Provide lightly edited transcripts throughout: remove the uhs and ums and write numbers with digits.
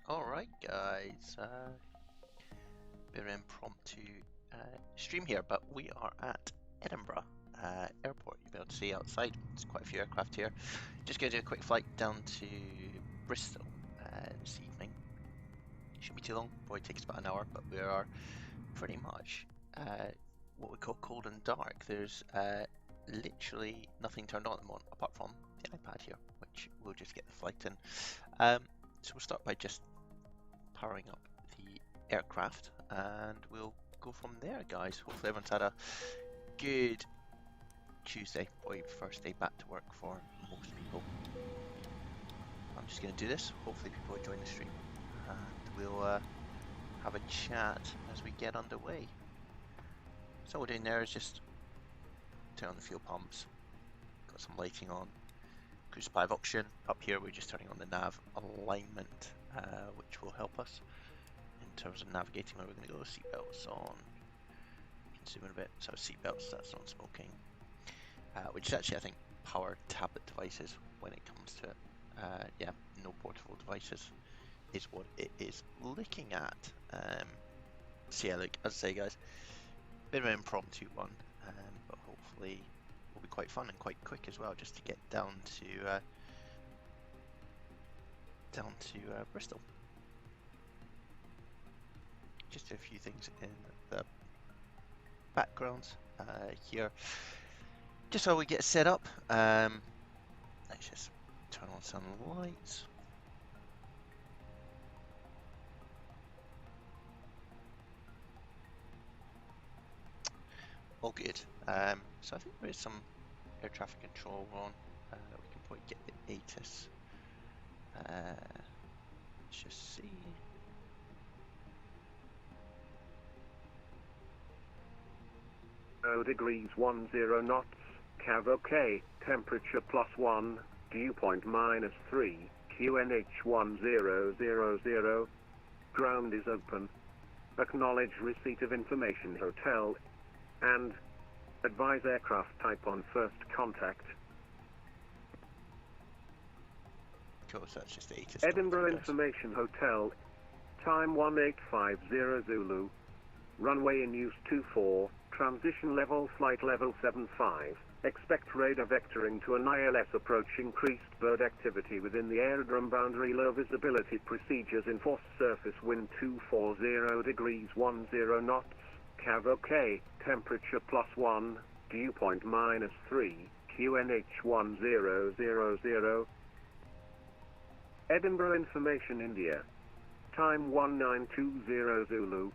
Alright guys, bit of an impromptu stream here, but we are at Edinburgh airport. You'll be able to see outside, there's quite a few aircraft here. Just going to do a quick flight down to Bristol this evening. Shouldn't be too long, probably takes about an hour, but we are pretty much what we call cold and dark. There's literally nothing turned on at the moment apart from the iPad here, which we'll just get the flight in. So we'll start by just powering up the aircraft and we'll go from there, guys. Hopefully everyone's had a good Tuesday, or first day back to work for most people. I'm just going to do this, hopefully people will join the stream and we'll have a chat as we get underway. So what we're doing there is just turn on the fuel pumps, got some lighting on, cruise supply of oxygen. Up here we're just turning on the nav alignment, which will help us in terms of navigating where we're going to go. Seatbelts on, you can zoom in a bit, so seatbelts, that's non smoking, which is actually I think power tablet devices when it comes to it. Yeah, no portable devices is what it is looking at. So yeah, look, as I say guys, bit of an impromptu one, but hopefully will be quite fun and quite quick as well, just to get down to Bristol. Just a few things in the background here, just so we get set up. Let's just turn on some lights. All good. So I think there is some air traffic control on. We can probably get the ATIS. Let's just see. Degrees 10 knots, Cav OK, temperature +1, dew point -3, QNH 1000, ground is open. Acknowledge receipt of information hotel, and advise aircraft type on first contact. Cool, so that's just the ATIS. Edinburgh Information Hotel, time 1850 Zulu, runway in use 24, transition level flight level 75, expect radar vectoring to an ILS approach, increased bird activity within the aerodrome boundary, low visibility procedures, enforced surface wind 240 degrees 10 knots, Cav OK, temperature +1, dew point -3, QNH 1000. Edinburgh Information India, time 1920 Zulu,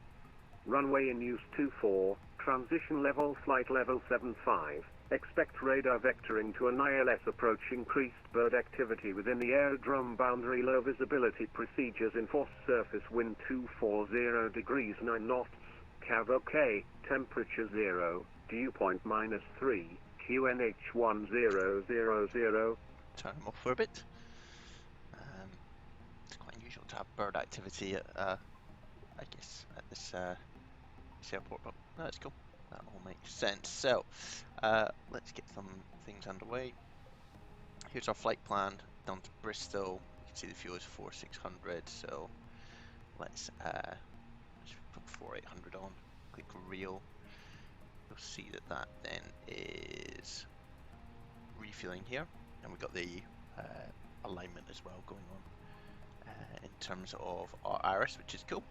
runway in use 24, transition level flight level 75, expect radar vectoring to an ILS approach, increased bird activity within the aerodrome boundary, low visibility procedures, enforced surface wind 240 degrees 9 knots, Cav OK, temperature 0, dew point -3, QNH 1000. Turn them off for a bit. It's quite unusual to have bird activity at, I guess, at this airport, but no, that's cool. That all makes sense. So, let's get some things underway. Here's our flight plan down to Bristol. You can see the fuel is 4600, so let's put 4800 on. Click reel. You'll see that that then is refueling here, and we've got the alignment as well going on in terms of our iris, which is cool.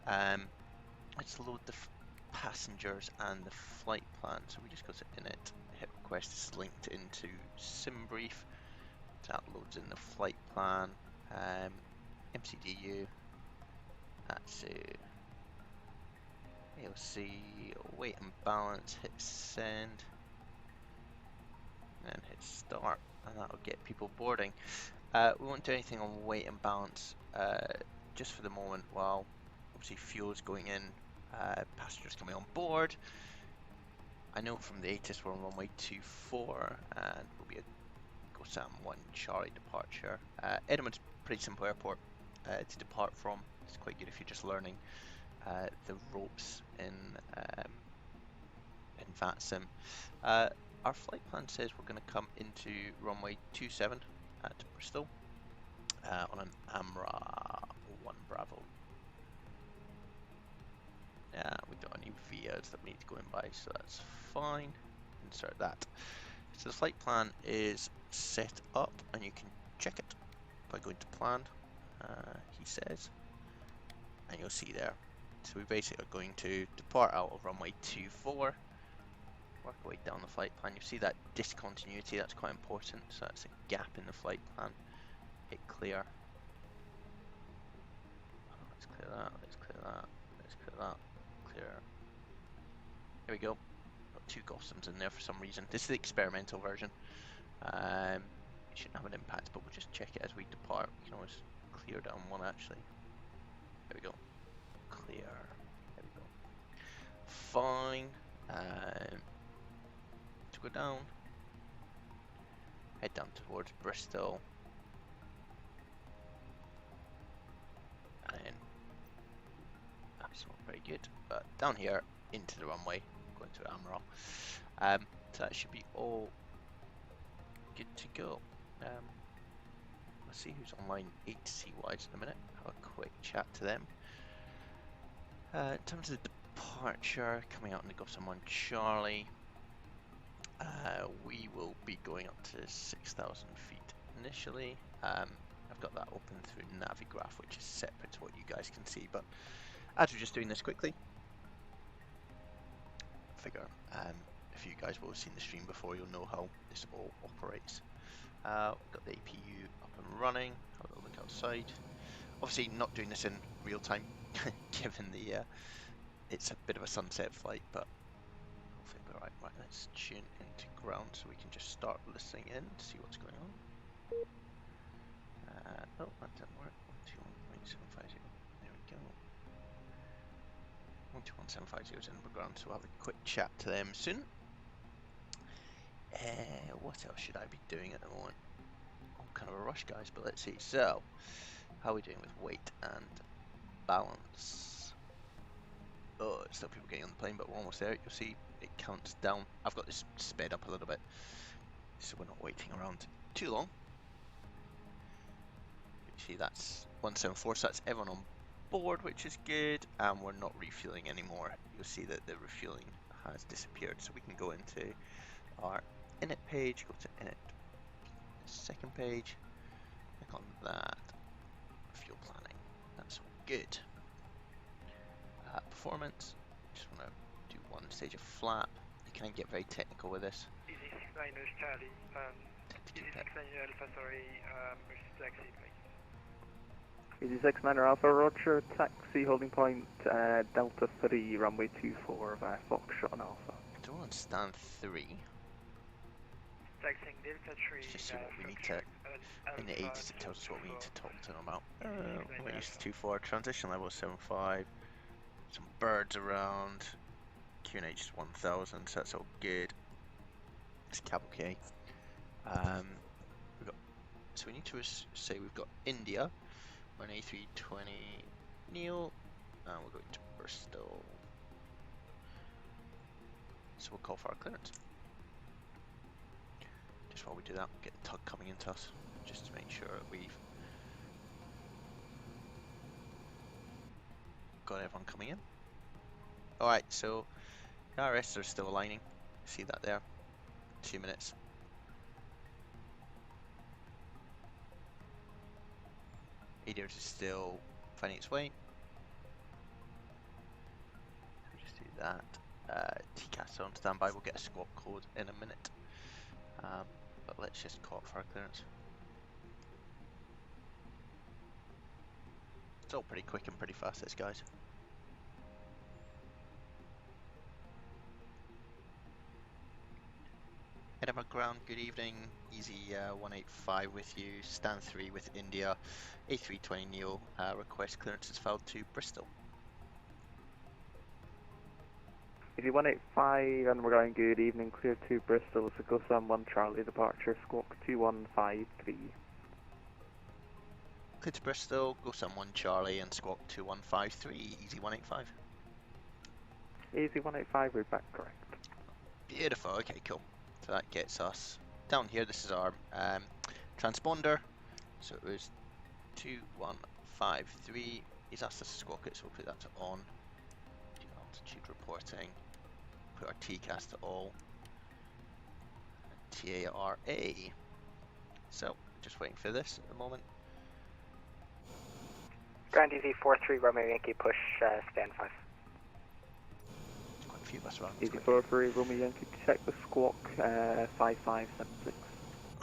Let's load the passengers and the flight plan. So we just go to init, hit request. It's linked into SimBrief. That loads in the flight plan. MCDU. That's AOC, weight and balance. Hit send, and then hit start, and that'll get people boarding. We won't do anything on weight and balance just for the moment while obviously fuel's going in, passengers coming on board. I know from the ATIS we're on runway 24 and we'll be a GoSam 1 Charlie departure. Edinburgh's a pretty simple airport to depart from. It's quite good if you're just learning the ropes in Vatsim. Our flight plan says we're going to come into runway 27 at Bristol on an AMRA 1 Bravo. Yeah, we don't have any VIAs that we need to go in by, so that's fine. Insert that. So the flight plan is set up, and you can check it by going to plan, he says, and you'll see there. So we basically are going to depart out of runway 24, work our way down the flight plan. You see that discontinuity, that's quite important, so that's a gap in the flight plan. Hit clear. Let's clear that, let's clear that, let's clear that, clear. There we go. Got 2 Gothams in there for some reason. This is the experimental version. It shouldn't have an impact, but we'll just check it as we depart. We can always clear down one actually. There we go. Clear. There we go. Fine. To go down. Head down towards Bristol. And then that's not very good. But down here into the runway, going to Amaral. So that should be all good to go. Let's see who's online HC-wise in a minute. Have a quick chat to them. In terms of the departure, coming out on the Gotham 1 Charlie, we will be going up to 6,000 feet initially. I've got that open through Navigraph, which is separate to what you guys can see, but as we're just doing this quickly, I figure if you guys will have seen the stream before, you'll know how this all operates. We've got the APU up and running. Have a look outside. Obviously not doing this in real time, given the it's a bit of a sunset flight, but hopefully it'll be alright. Right, let's tune into ground so we can just start listening in to see what's going on. Oh, that didn't work. 121.750. There we go. 121.750 is in the ground, so we'll have a quick chat to them soon. What else should I be doing at the moment? I'm kind of a rush, guys, but let's see. So, how are we doing with weight and balance? Oh, there's still people getting on the plane, but we're almost there. You'll see it counts down. I've got this sped up a little bit, so we're not waiting around too long. You see that's 174, so that's everyone on board, which is good, and we're not refueling anymore. You'll see that the refueling has disappeared, so we can go into our init page, go to init second page, click on that, fuel planning, that's all good. Performance, just want to do one stage of flap. You can get very technical with this. Easy 6 minus Charlie, Easy 6 minus Alpha, sorry, taxi please. Easy 6 minor Alpha, Roger, taxi holding point, Delta 3, runway 24 via Foxtrot and Alpha. So we're on stand 3. Taxiing Delta 3, Let's just see what we need to, in the aids it tells us what we need to talk to them about. We're used to 2-4, transition level 7.5, some birds around, QNH is 1000, so that's all good. It's cab okay. So we need to say we've got India, we're an A320neo, and we're going to Bristol. So we'll call for our clearance. Just while we do that, we'll get the tug coming into us, just to make sure that we've got everyone coming in. Alright, so the RS are still aligning. See that there? 2 minutes. ADR is still finding its way. We'll just do that. TCAS on standby. We'll get a squawk code in a minute. But let's just call it for our clearance. It's all pretty quick and pretty fast, this, guys. Edinburgh ground, good evening. Easy 185 with you. Stand 3 with India. A320neo. Request clearance is filed to Bristol. Easy 185 and we're going good evening, clear to Bristol, so go Sam 1 Charlie, departure, squawk 2153. Clear to Bristol, go Sam 1 Charlie and squawk 2153, easy 185. Easy 185, we're back correct. Beautiful, okay, cool. So that gets us down here. This is our transponder. So it was 153. He's asked us to squawk it, so we'll put that to on. Do altitude reporting. Put our TCAS to all. TARA. So, just waiting for this at the moment. Ground Easy 43 Romeo Yankee, push stand 5. Quite a few of us around. Easy 43 Romeo Yankee, check the squawk 5576.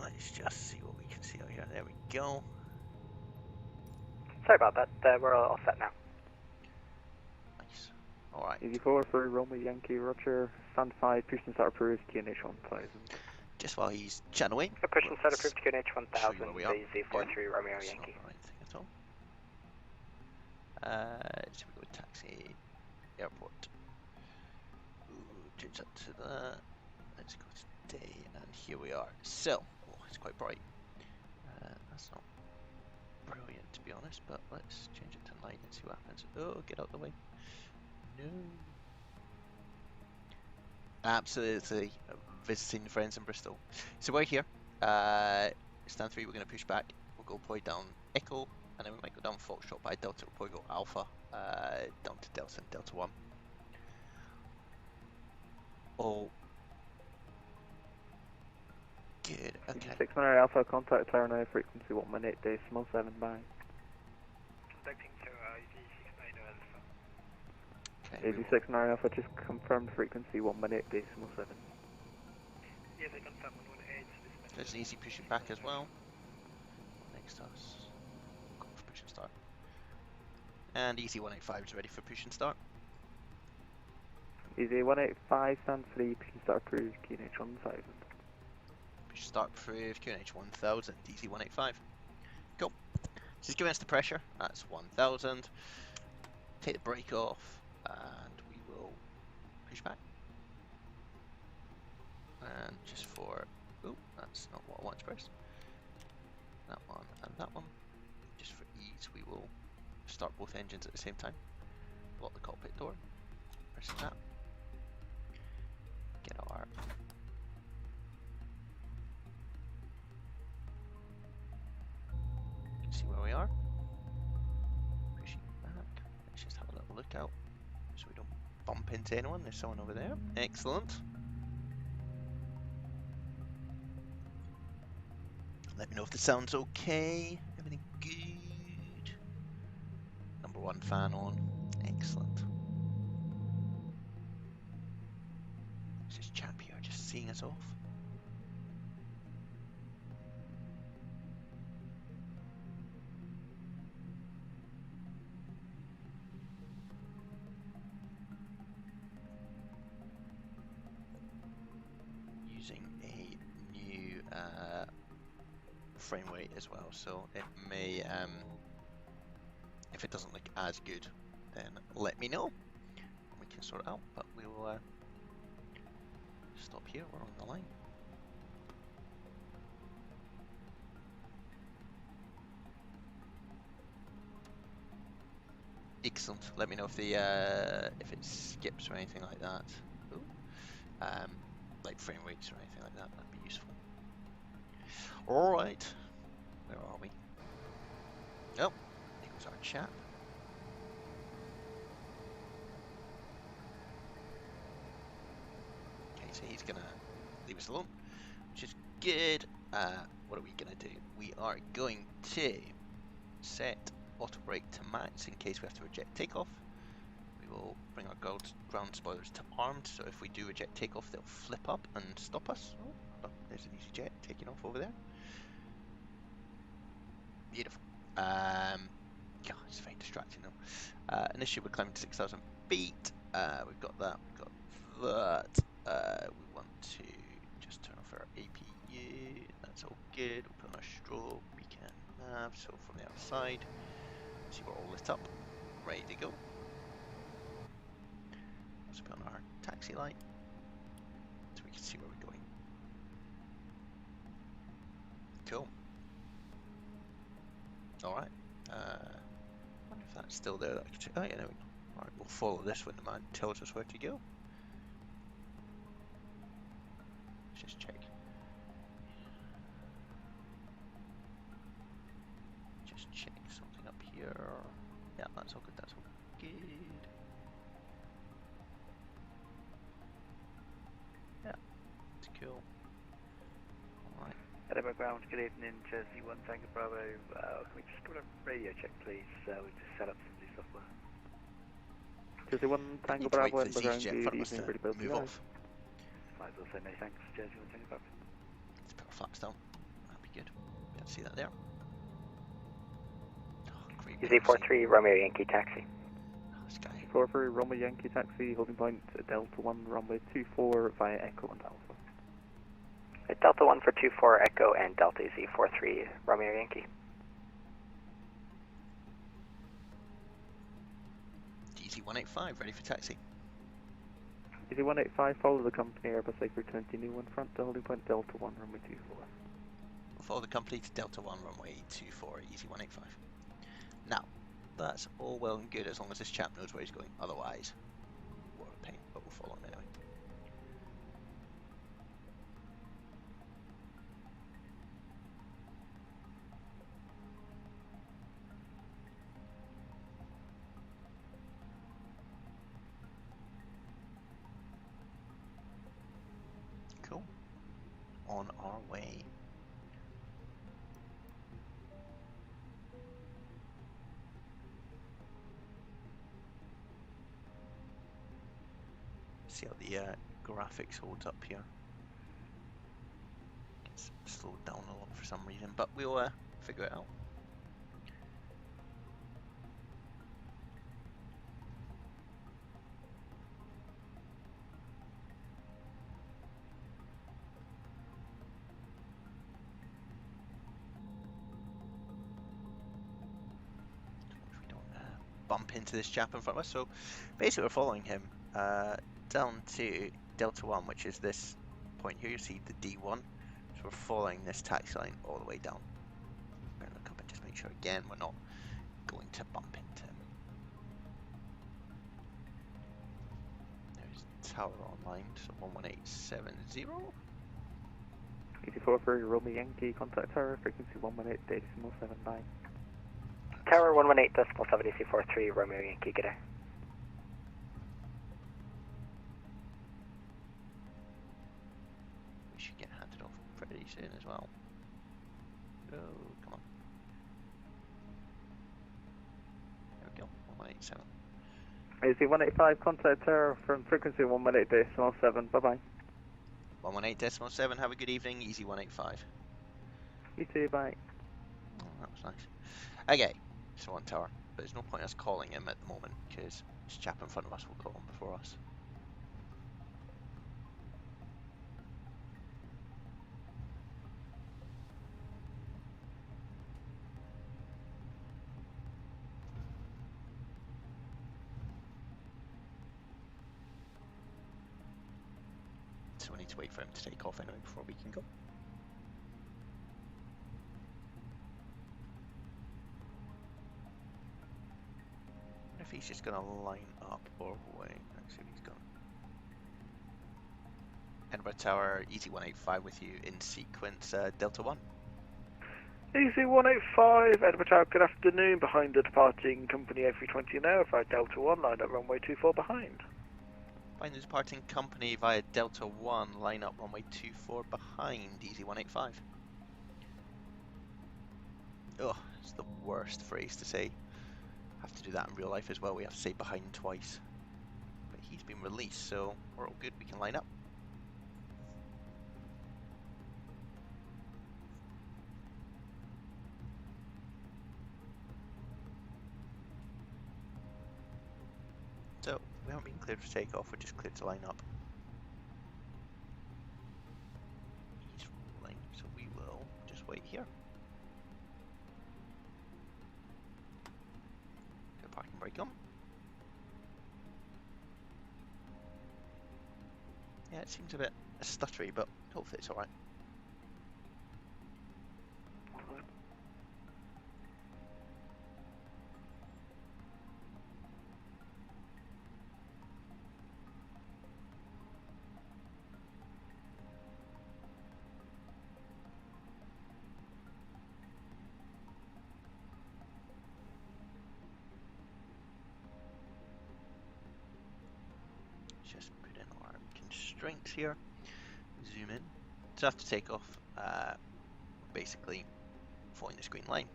Let's just see what we can see out here. There we go. Sorry about that, we're all set now. Nice. Alright. Easy 43 Romeo Yankee, roger, stand 5, push and start approved, QNH 1000. Just while he's channeling. Push and start approved, QNH 1000, show you where we are. Easy 43 Romeo It's Yankee. not the right thing at all. So we go with taxi, airport. Ooh, change that to that. Let's go to day, and here we are. So, oh, it's quite bright. That's not brilliant to be honest, but let's change it to night and see what happens. Oh, get out the way. No. Absolutely visiting friends in Bristol. So we're here. Stand 3, we're going to push back. We'll go probably down Echo, and then we might go down Foxtrot by Delta. We'll probably go Alpha down to Delta and Delta 1. Oh. Good, okay. 600 Alpha, contact tower now, frequency 1 minute, decimal 7 bye. Contacting tower EV69 Alpha. Okay, we will- 86 Alpha, just confirmed frequency 1 minute, decimal 7. Yes, I confirm 118. There's an easy pushing back as well. Next to us. Go for push and start. And easy 185 is ready for push and start. Easy 185, stand 3, push and start approved, QNH 1000. Push start approved, QNH 1000, easy 185. Cool. So he's giving us the pressure, that's 1000. Take the brake off, and we will push back. And just for, oh, that's not what I want to press. That one and that one. Just for ease, we will start both engines at the same time. Lock the cockpit door. Press that. Get our see where we are. Pushing back. Let's just have a little look out so we don't bump into anyone. There's someone over there. Excellent. Let me know if the sound's okay. Everything good. Number 1 fan on. Excellent. There's this chap here just seeing us off. Using a new frame rate as well, so it may, if it doesn't look as good, then let me know and we can sort it out, but we will stop here, we're on the line. Excellent, let me know if the if it skips or anything like that. Ooh. Like frame rates or anything like that, that'd be useful. Alright, where are we? Oh, there goes our chap. Okay, so he's gonna leave us alone, which is good. What are we gonna do? We are going to set auto brake to max in case we have to reject takeoff. We will bring our ground spoilers to armed, so if we do reject takeoff, they'll flip up and stop us. Oh, look, there's an easy jet taking off over there. Beautiful. God, it's very distracting though. Initially we're climbing to 6,000 feet. We've got that, we've got that. We want to just turn off our APU. That's all good. We'll put on our strobe, beacon, nav, so from the outside. See, we're all lit up, ready to go. Let's put on our taxi light so we can see where we're going. Cool. Alright. Wonder if that's still there. Oh yeah, there we go. Alright, we'll follow this when the man tells us where to go. Let's just check. Just check something up here. That's all good, that's all good. Yeah, it's cool. Alright. Edinburgh ground, good evening, Jersey 1 Tango Bravo. Can we just go to radio check, please? We just set up some new software. Jersey 1 Tango Need to wait Bravo, for the Edinburgh ground, CJ in good front of us evening, to ready build move off. Might as well say many thanks, Jersey 1 Tango Bravo. Let's put our flaps down. That'd be good. Can't see that there. Oh, great. Z43 Romeo Yankee taxi. Oh, this guy. 43 Romeo Yankee taxi, holding point Delta 1 runway 24 via Echo and Alpha. Delta 1 for 24 Echo and Delta Z43 Romeo Yankee. DZ185, ready for taxi. Easy 185, follow the company Airbus A32NX new one front to holding point Delta 1 runway 24. We'll follow the company to Delta 1 runway 24, easy 185. Now, that's all well and good as long as this chap knows where he's going. Otherwise, what a pain, but we'll follow him anyway. Cool. On our way. See how the graphics holds up here. It's slowed down a lot for some reason, but we'll figure it out. We don't bump into this chap in front of us. So basically, we're following him down to Delta 1, which is this point here. You see the D1. So we're following this taxi line all the way down. We're going to look up and just make sure again we're not going to bump into him. There's tower online, so 11870. Easy 43 Romeo Yankee, contact tower, frequency 118.79. Tower 118.7 DC43 Romeo Yankee, good day. We should get handed off pretty soon as well. Oh, come on. There we go, 187. Easy 185, contact tower from frequency 118.7, bye bye. 118.7, have a good evening, easy 185. You too, bye. Oh, that was nice. Okay, so on tower, but there's no point us calling him at the moment because this chap in front of us will call him before us. So we need to wait for him to take off anyway before we can go. What if he's just going to line up or wait? Let's see what he's gone. Edinburgh Tower, easy 185 with you in sequence, Delta 1. Easy 185, Edinburgh Tower, good afternoon. Behind the departing company A320 now, via Delta 1, line up runway 24 behind. Find the departing company via Delta 1, line up runway 24 behind, easy 185. Ugh, it's the worst phrase to say. Have to do that in real life as well, we have to say behind twice. But he's been released, so we're all good, we can line up. So, we haven't been cleared for takeoff, we're just cleared to line up. He's rolling, so we will just wait here. Go parking brake on. Yeah, it seems a bit stuttery, but hopefully it's alright. just put in our constraints here. Zoom in. So after takeoff, basically following this green line.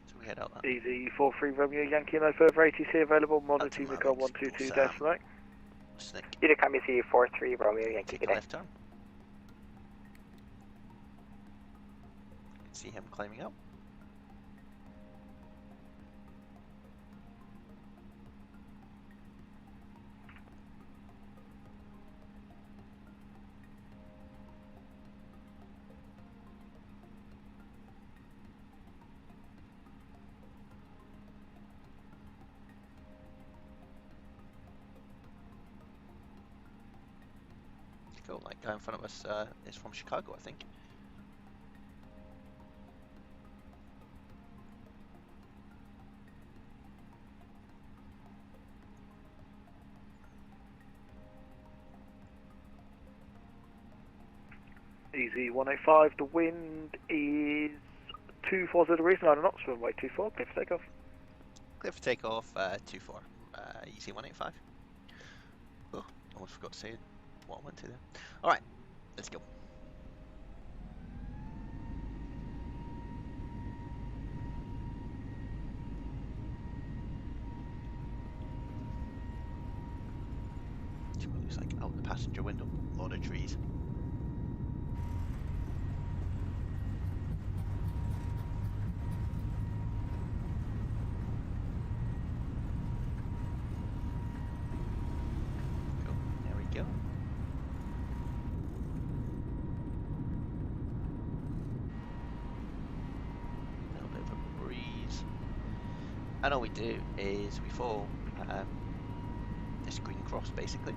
So we head out. Easy 43 Romeo Yankee, no further ATC available. Monitor Unicorn 122.9. Snick. Unicom Easy 43 Romeo Yankee, Take good a day. left turn. You can see him climbing up. Cool, that guy in front of us is from Chicago, I think. Easy 185, the wind is 240 degrees, 9 knots, runway 24, clear for takeoff. Clear for takeoff, 24, easy 185. Oh, almost forgot to say what I went to there. Alright, let's go. See what it looks like out the passenger window, a lot of trees. Go. A little bit of a breeze. And all we do is we follow this green cross basically.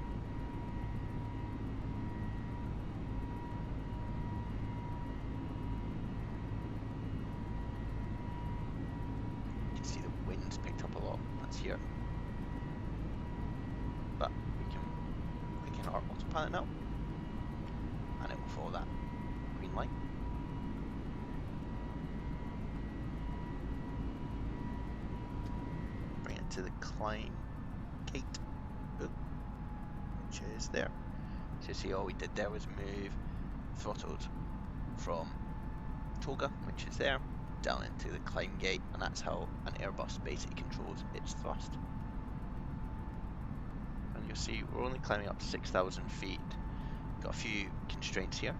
You can see the wind's picked up a lot, that's here. But we can click in our autopilot now, and it will follow that green line. Bring it to the climb gate, which is there. So you see all we did there was move throttled from Toga, which is there, down into the climb gate, and that's how an Airbus basically controls its thrust. You'll see we're only climbing up to 6,000 feet. Got a few constraints here.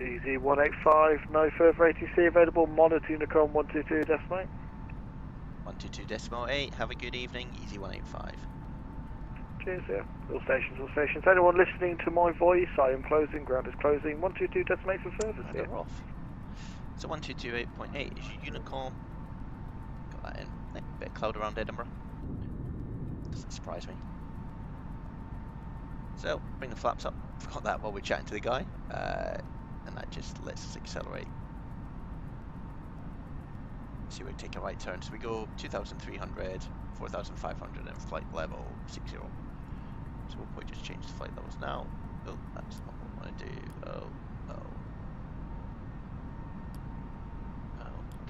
Easy 185, no further ATC available. Monitor Unicorn 122.8. 122.8. Have a good evening. Easy 185. Cheers, yeah. All stations, all stations. Anyone listening to my voice, I am closing, ground is closing. 122.8 for service And here. we're off. So 122.8 is your Unicorn. Got that in. Bit of cloud around Edinburgh. Doesn't surprise me. So, bring the flaps up. Forgot that while we're chatting to the guy. And that just lets us accelerate. See, we're taking a right turn. So we go 2,300, 4,500 and flight level 60. So we'll probably just change the flight levels now. Oh, that's not what I want to do. Oh, hold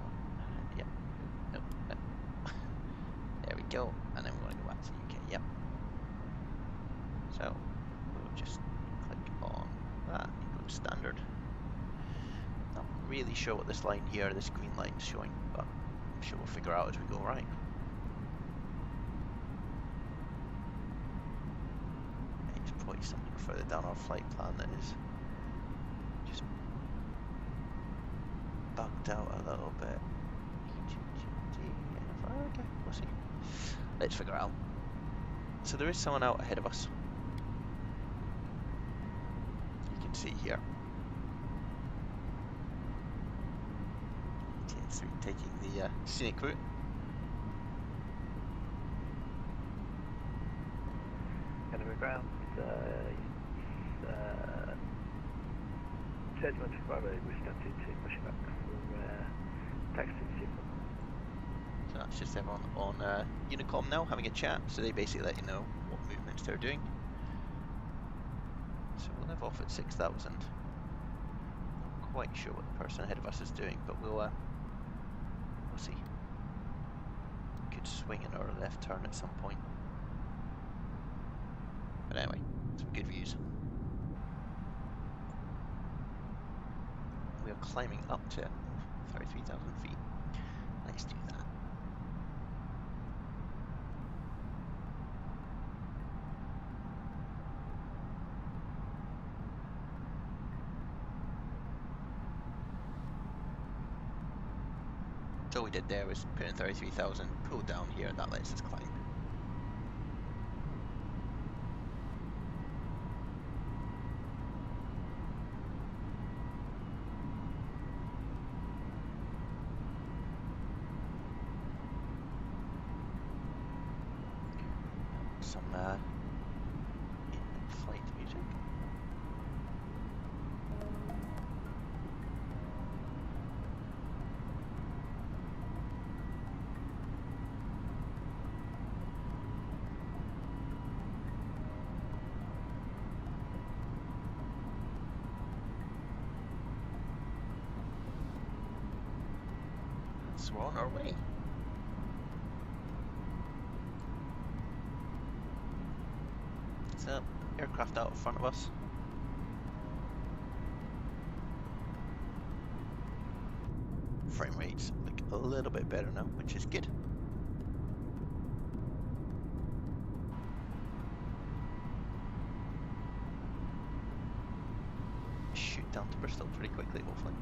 on. Yep. Nope. There we go. And then we want to go back to the UK. Yep. So we'll just click on that and go to standard. Not really sure what this line here, this green line is showing, but I'm sure we'll figure out as we go. Right. It's probably something further down our flight plan that is just bugged out a little bit. Okay, we'll see. Let's figure it out. So there is someone out ahead of us. You can see here. TN3 taking the scenic route. Enemy ground. Judgment of Bravo, we're starting to push it back for taxi signal. So that's just everyone on Unicom now having a chat. So they basically let you know what movements they're doing. So we'll live off at 6,000. Not quite sure what the person ahead of us is doing, but we'll see. Could swing in our left turn at some point. But anyway, some good views. We are climbing up to 33,000 feet. Let's do that. So all we did there was put in 33,000, pull down here, that lets us climb. Some in-flight music. So we're on our way. So, aircraft out in front of us. Frame rates look a little bit better now, which is good. Shoot down to Bristol pretty quickly, hopefully.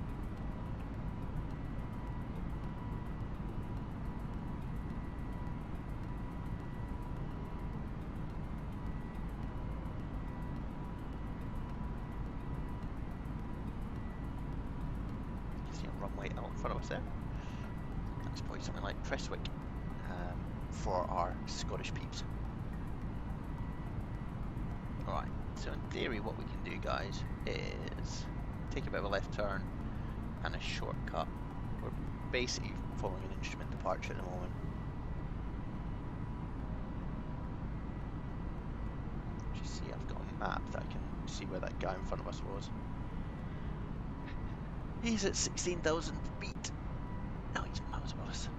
Runway out in front of us there. That's probably something like Prestwick for our Scottish peeps. Alright, so in theory what we can do, guys, is take a bit of a left turn and a shortcut. We're basically following an instrument departure at the moment. You see, I've got a map that I can see where that guy in front of us was. He's at 16,000 feet. Oh, he's miles above us.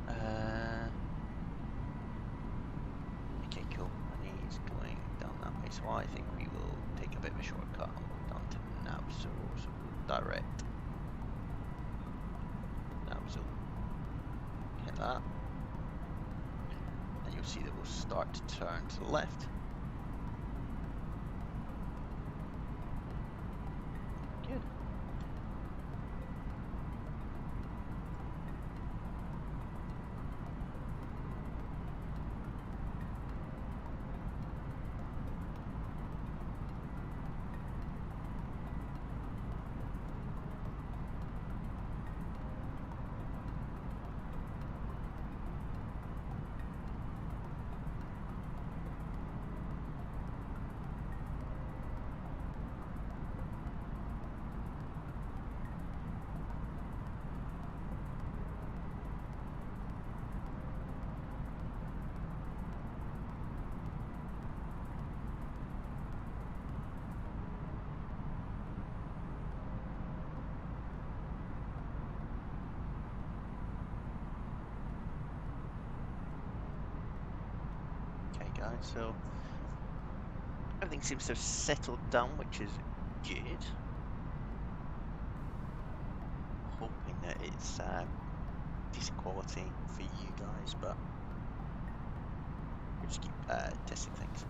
Okay, cool. And he's going down that way. So I think we will take a bit of a shortcut and walk down to Navzo. So we'll direct Navzo. Hit that. And you'll see that we'll start to turn to the left. Good. Guys, so everything seems to have settled down, which is good. Hoping that it's decent quality for you guys, but we'll just keep testing things.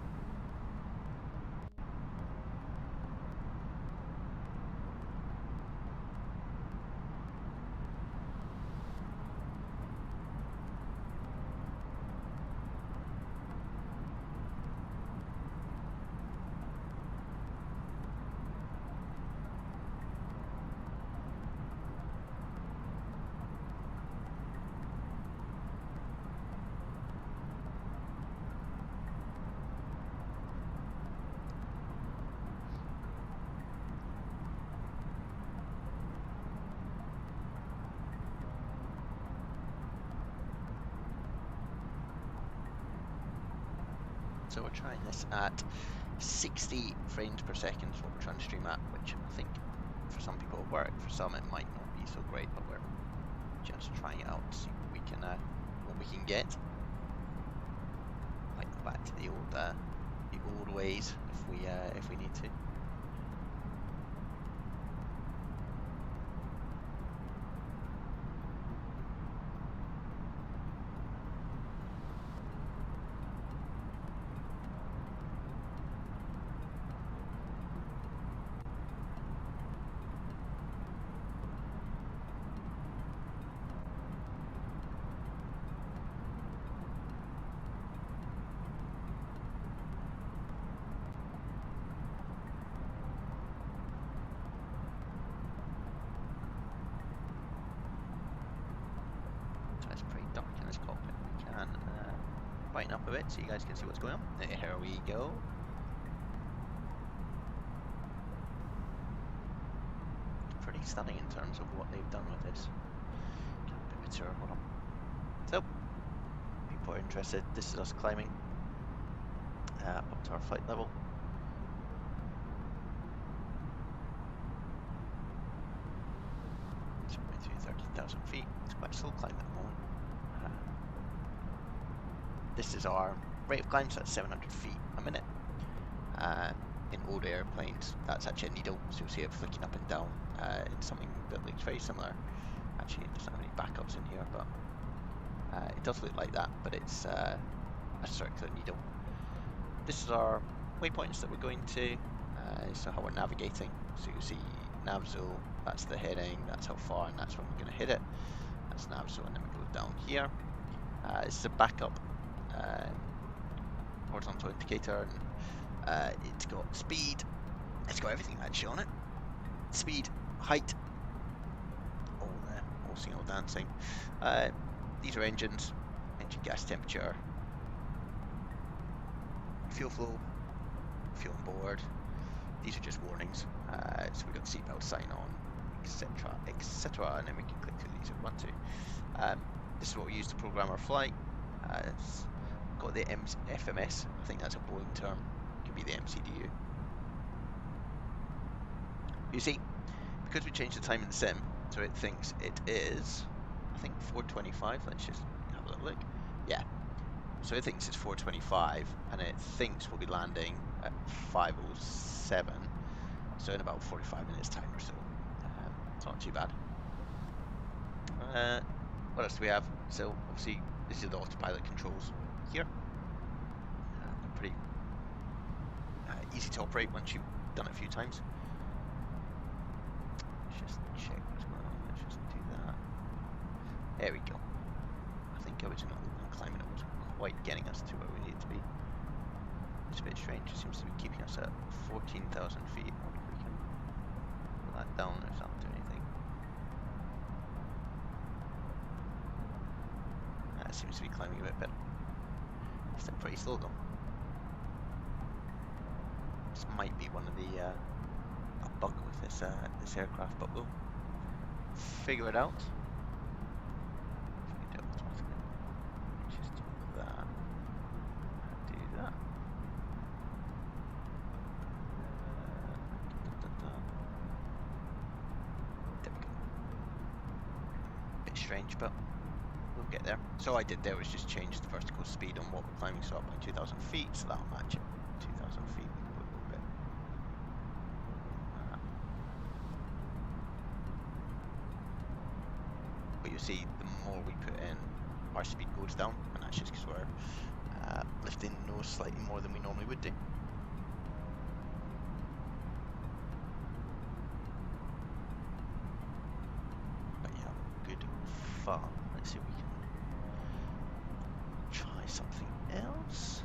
So we're trying this at 60 frames per second is what we're trying to stream at, which I think for some people will work, for some it might not be so great, but we're just trying it out to see what we can get. Might go back to the the old ways if we need to. Brighten up a bit so you guys can see what's going on. Here we go. Pretty stunning in terms of what they've done with this. Get a bit of a tour, hold on. So, people are interested. This is us climbing up to our flight level. So we're through 13,000 feet. It's quite a slow climb at the moment. This is our rate of climb, so that's 700 feet a minute. In old airplanes, that's actually a needle, so you'll see it flicking up and down in something that looks very similar. Actually, it doesn't have any backups in here, but it does look like that, but it's a circular needle. This is our waypoints that we're going to, so how we're navigating. So you see Navzo, that's the heading, that's how far, and that's when we're going to hit it. That's Navzo, and then we go down here. This is a backup horizontal indicator, and it's got speed, it's got everything actually on it. Speed, height, all signal dancing. These are engines, engine gas temperature, fuel flow, fuel on board. These are just warnings. So we've got the seatbelt sign on, etc, etc, and then we can click through these if we want to. This is what we use to program our flight. It's got the FMS, I think that's a Boeing term, it could be the MCDU. You see, because we changed the time in the sim, so it thinks it is, I think 4:25, let's just have a little look. Yeah, so it thinks it's 4:25, and it thinks we'll be landing at 5:07, so in about 45 minutes time or so. It's not too bad. What else do we have? So obviously these are the autopilot controls here. They're pretty easy to operate once you've done it a few times. Let's just check what's going on. Let's just do that. There we go. I think originally when climbing it wasn't quite getting us to where we need to be. It's a bit strange. It seems to be keeping us at 14,000 feet. I wonder if we can pull that down or something. Seems to be climbing a bit better. Still pretty slow though. This might be one of the a bug with this this aircraft, but we'll figure it out. If we can do it automatically. Just do that. Do that. There we go. Bit strange, but we'll get there. So all I did there was just change the vertical speed on what we're climbing, so up by 2,000 feet, so that'll match it. 2,000 feet, we can put a little bit. But you see, the more we put in, our speed goes down, and that's just because we're lifting the nose slightly more than we normally would do. But yeah, good fun. Let's see if we can try something else.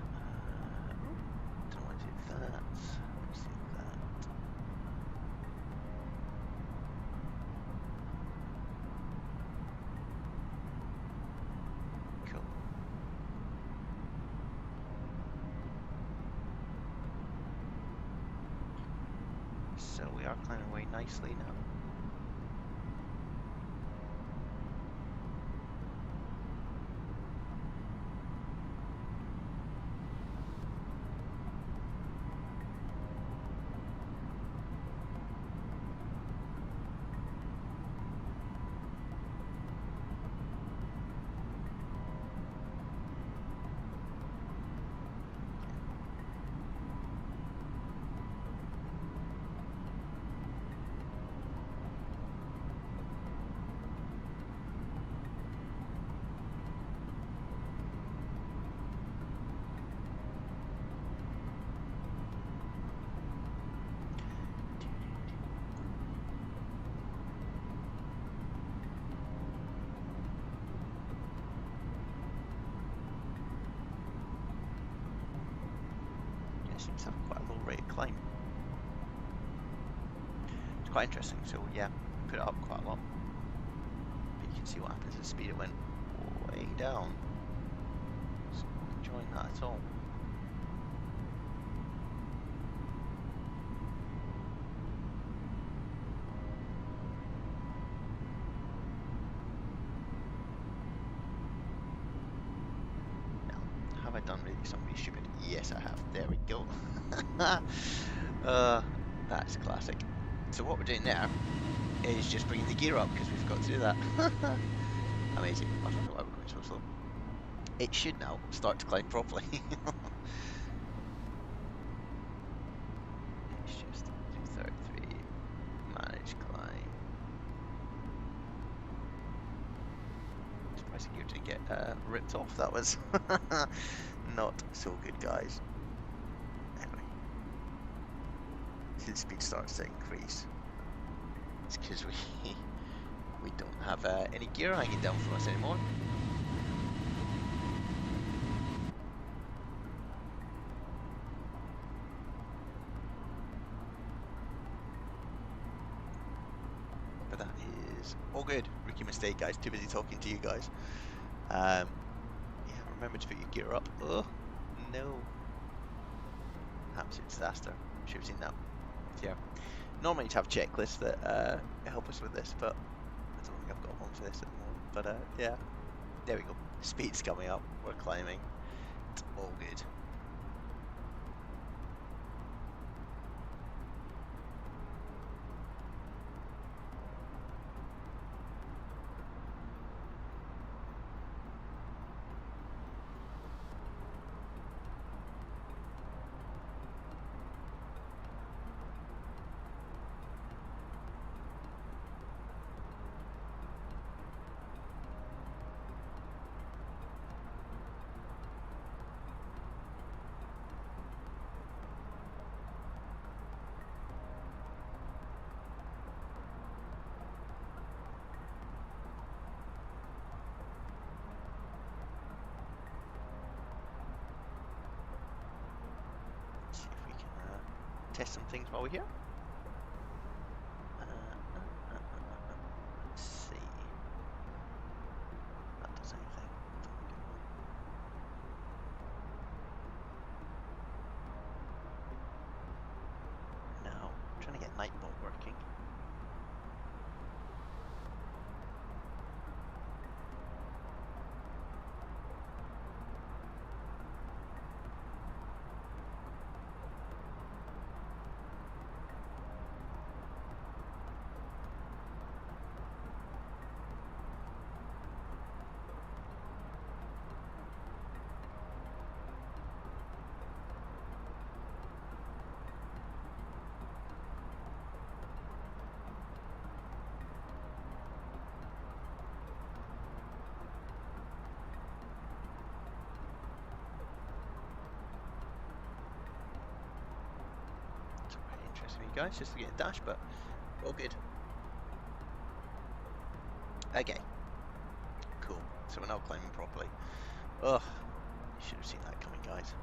Don't want to do that. Let's do that. Cool. So we are climbing away nicely now. seems to have quite a low rate of climb. It's quite interesting, so yeah, put it up quite a lot. But you can see what happens at speed. It went way down. So I'm not enjoying that at all. Have I done really something stupid? Yes, I have. There we go. That's classic. So what we're doing there is just bringing the gear up because we've got to do that. Amazing. I don't know why we're going so slow. It should now start to climb properly. It's just 233. Manage climb. Surprised the gear didn't get ripped off. That was not so good, guys. Anyway, see the speed starts to increase. It's because we don't have any gear hanging down from us anymore. But that is all good. Rookie mistake, guys. Too busy talking to you guys. Yeah, remember to put your gear up. Oh no, absolute disaster. Should have seen that. Yeah. Normally you'd have checklists that help us with this, but I don't think I've got one for this at the moment. But yeah, there we go. Speed's coming up. We're climbing. It's all good. Test some things while we're here. Let's see. That does anything. Now, I'm trying to get Nightbot working. Interesting, you guys, just to get a dash, but all good. Okay, cool. So we're now climbing properly. Ugh, you should have seen that coming, guys.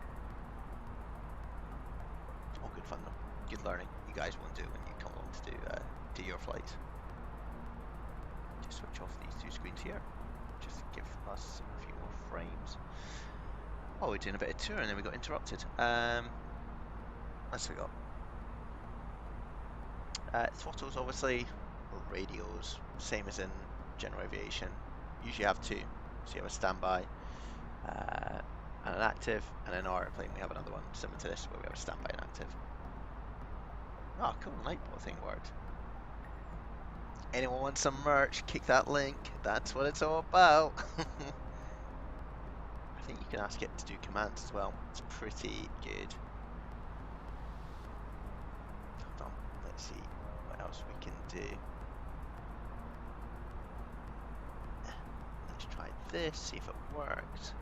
All good fun though. Good learning. You guys won't do it when you come along to do your flights. Just switch off these two screens here, just to give us a few more frames. Oh, we're doing a bit of tour and then we got interrupted. Let's we got. Throttles, obviously, radios, same as in general aviation. Usually have two, so you have a standby, and an active, and in our airplane we have another one similar to this where we have a standby and active. Oh, cool, Nightbot thing worked. Anyone want some merch? Kick that link. That's what it's all about. I think you can ask it to do commands as well. It's pretty good. Hold on, let's see what else we can do. Let's try this, see if it works.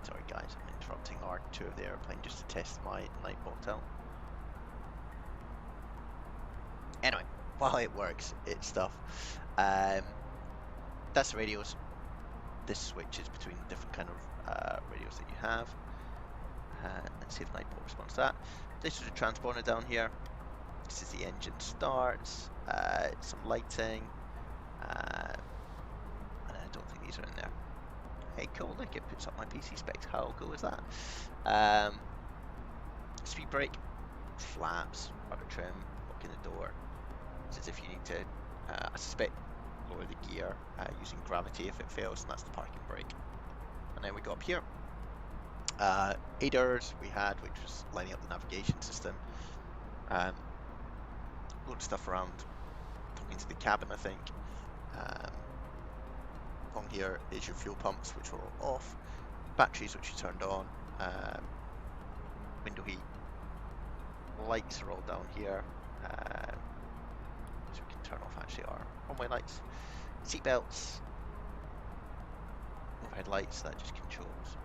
Sorry guys, I'm interrupting our tour of the airplane just to test my Nightbot out. Anyway, while it works, it's stuff. That's the radios. This switches between different kind of radios that you have. Let's see if Nightbot responds to that. This is a transponder down here. This is the engine starts. Some lighting. And I don't think these are in there. Hey, cool, look, it puts up my PC specs. How cool is that? Speed brake, flaps, rudder trim, lock in the door. It's as if you need to, I suspect, lower the gear using gravity if it fails, and that's the parking brake. And then we go up here. Aiders we had, which was lining up the navigation system. Load of stuff around coming into the cabin, I think. Along here is your fuel pumps, which are all off. Batteries, which you turned on. Window heat. Lights are all down here. So we can turn off actually our runway lights. Seat belts. Overhead lights, that just controls if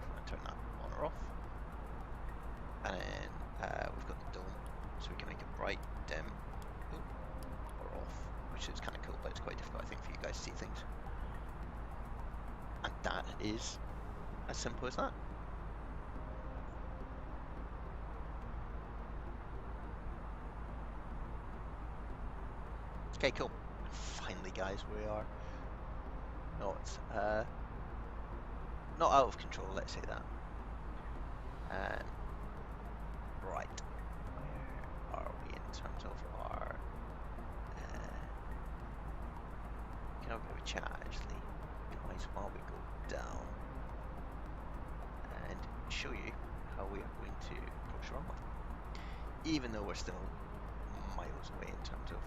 we want to turn that on or off. And then we've got the dome, so we can make it bright, dim, or off, which is kind of cool, but it's quite difficult I think for you guys to see things. And that is as simple as that. Okay, cool. Finally, guys, we are not out of control. Let's say that. Right. Where are we in terms of our? Can have a bit of a chat actually, guys, while we go down and show you how we are going to approach the runway. Even though we're still miles away in terms of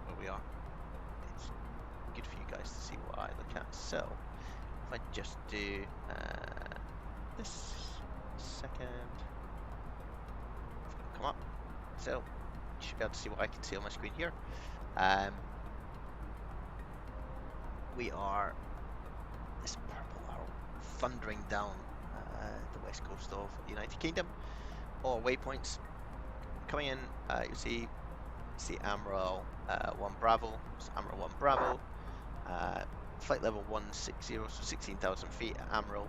where we are, it's good for you guys to see what I look at. So if I just do this second, come up, so you should be able to see what I can see on my screen here. We are this purple arrow thundering down the west coast of the United Kingdom. All waypoints coming in. You see Amral 1 Bravo, so Amral 1 Bravo, flight level 160, so 16,000 feet at Amral,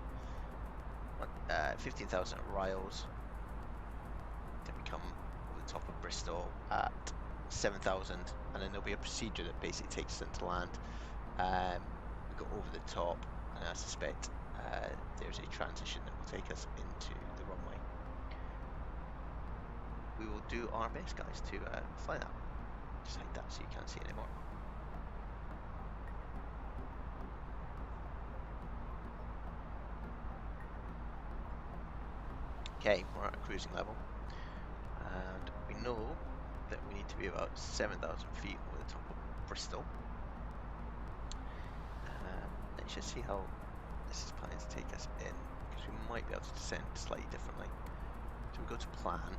15,000 at Riles, then we come over the top of Bristol at 7,000, and then there'll be a procedure that basically takes us into land. We go over the top, and I suspect there's a transition that will take us into the runway. We will do our best, guys, to fly that. Just hide that so you can't see it anymore. Okay, we're at a cruising level, and we know that we need to be about 7,000 feet over the top of Bristol. Let's just see how this is planning to take us in, because we might be able to descend slightly differently. So we go to plan,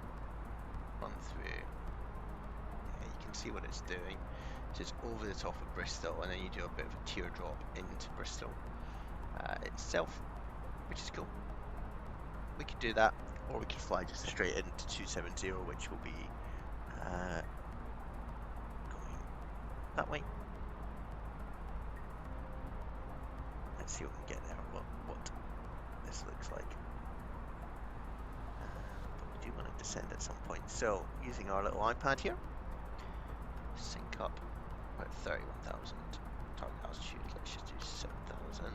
run through. Yeah, you can see what it's doing. So it's over the top of Bristol, and then you do a bit of a teardrop into Bristol itself, which is cool. We could do that, or we could fly just straight into 270, which will be going that way. Let's see what we get there, what this looks like. But we do want to descend at some point. So, using our little iPad here, sync up about 31,000 target altitude. Let's just do 7,000.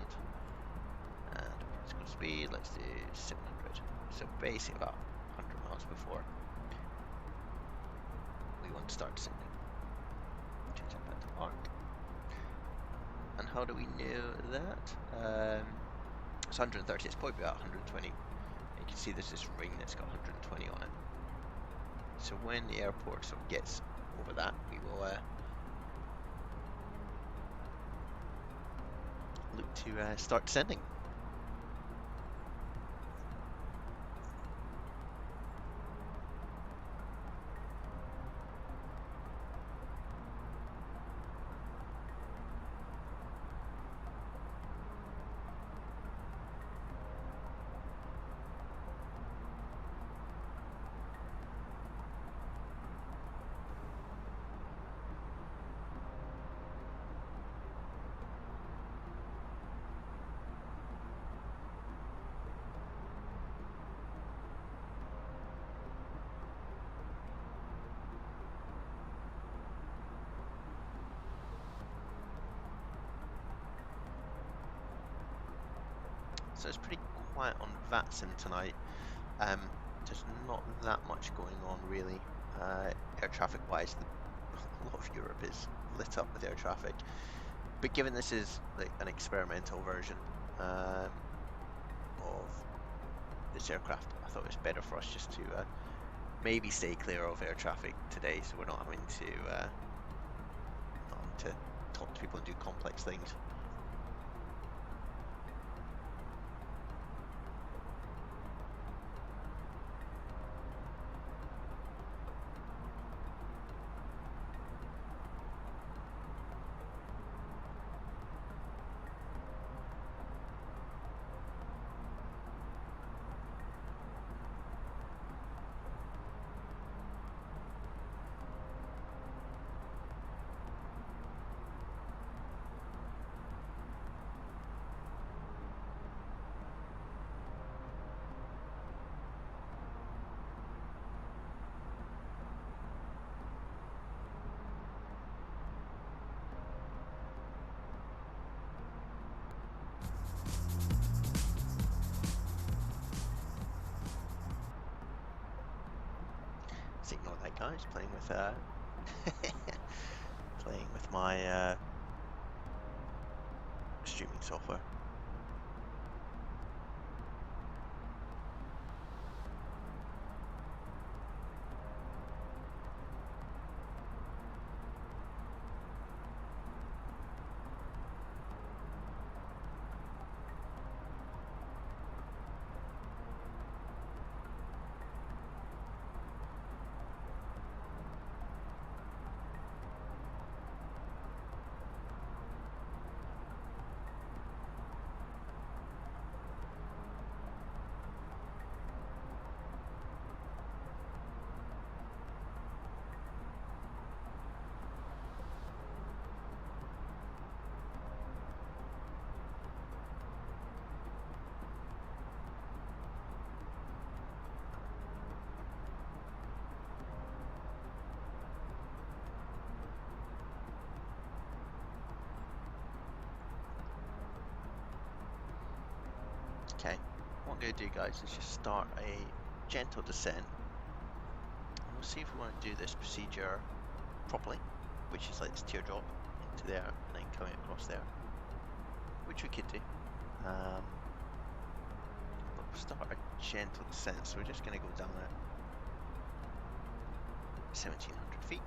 And vertical speed, let's do 700. So basically about 100 miles before we want to start descending. Change that back to arc. And how do we know that? It's 130, it's probably about 120. You can see there's this ring that's got 120 on it. So when the airport sort of gets over that, we will look to start descending. So it's pretty quiet on Vatsim tonight. There's not that much going on really, air traffic wise. A lot of Europe is lit up with air traffic. But given this is like an experimental version of this aircraft, I thought it was better for us just to maybe stay clear of air traffic today, so we're not having to talk to people and do complex things. So ignore that, guys. Playing with my streaming software. Okay, what I'm going to do, guys, is just start a gentle descent. And we'll see if we want to do this procedure properly, which is like this teardrop into there and then coming across there, which we could do. But we'll start a gentle descent, so we're just going to go down at 1700 feet.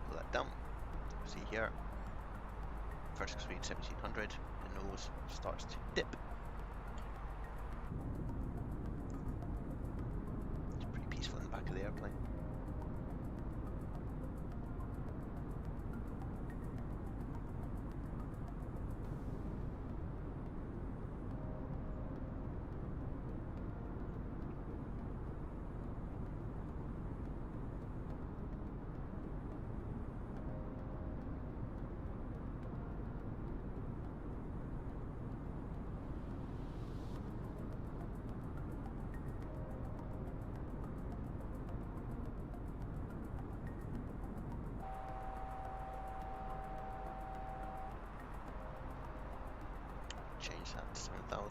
Pull that down. See here, vertical speed 1700, the nose starts to dip. It's pretty peaceful in the back of the airplane. Change that to 7,000.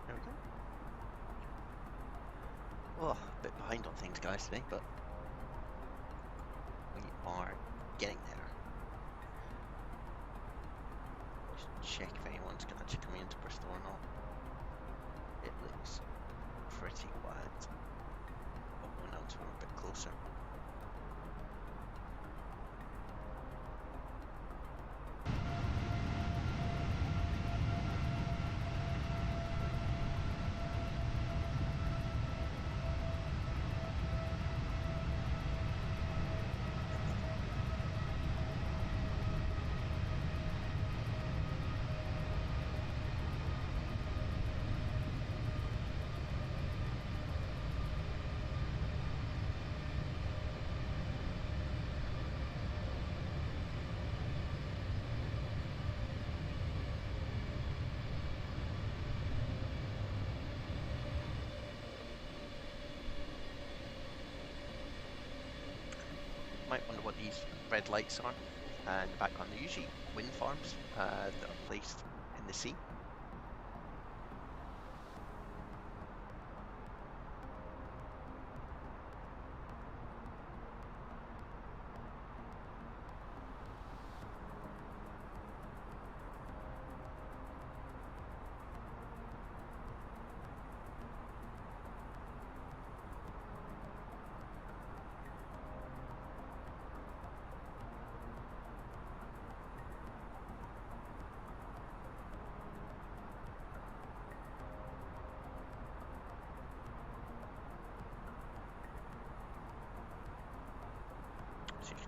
There we go. Oh, a bit behind on things, guys, today, but we are getting there. Just check if anyone's actually coming into Bristol or not. It looks pretty quiet. But we'll know until we're a bit closer. Might wonder what these red lights are in the background. They're usually wind farms that are placed in the sea.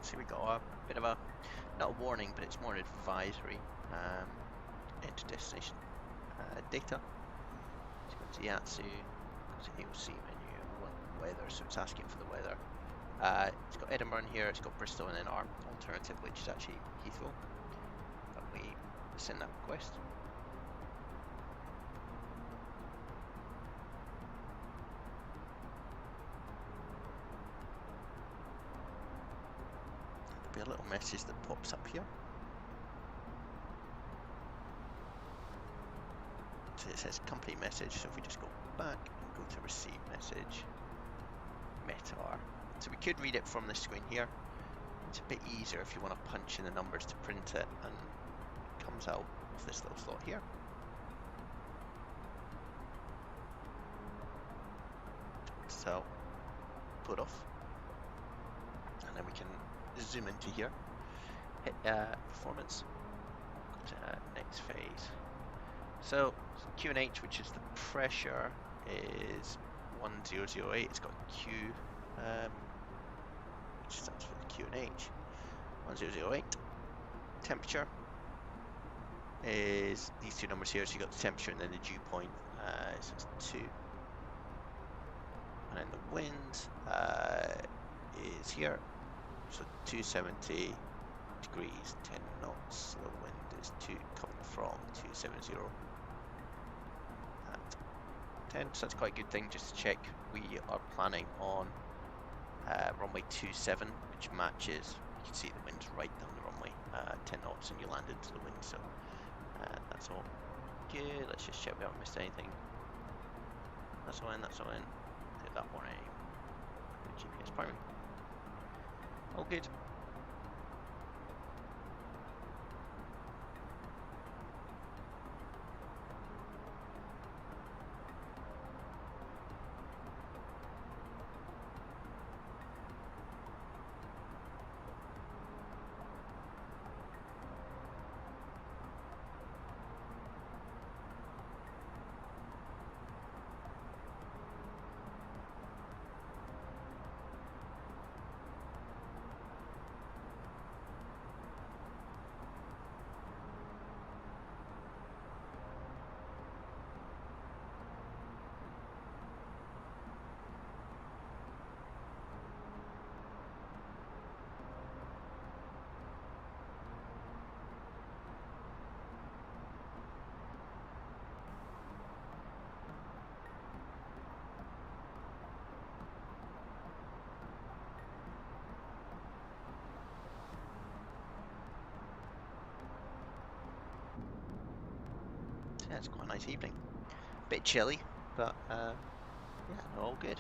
see we got a bit of a, not a warning, but it's more an advisory. Enter destination data. Let's go to Yatsu, go to AOC menu, we want weather, so it's asking for the weather. It's got Edinburgh in here, it's got Bristol, and then our alternative, which is actually Heathrow. But we send that request. There'll be a little message that pops up here. So it says company message, so if we just go back and go to receive message, METAR. So we could read it from the screen here. It's a bit easier if you want to punch in the numbers to print it, and it comes out of this little slot here. So put off, and then we can zoom into here, hit performance, go to next phase. So QNH, which is the pressure, is 1008. It's got Q, which stands for the QNH, 1008. Temperature is these two numbers here. So you got the temperature and then the dew point, so it's 2. And then the wind is here, so 270 degrees, 10 knots. So the wind is coming from 270 at 10. So that's quite a good thing just to check. We are planning on runway 27, which matches. You can see the wind's right down the runway, 10 knots, and you land into the wind. So that's all good. Let's just check we haven't missed anything. That's all in. That's all in. Hit that warning. GPS primary. All good. Yeah, it's quite a nice evening. Bit chilly, but yeah, no, all good.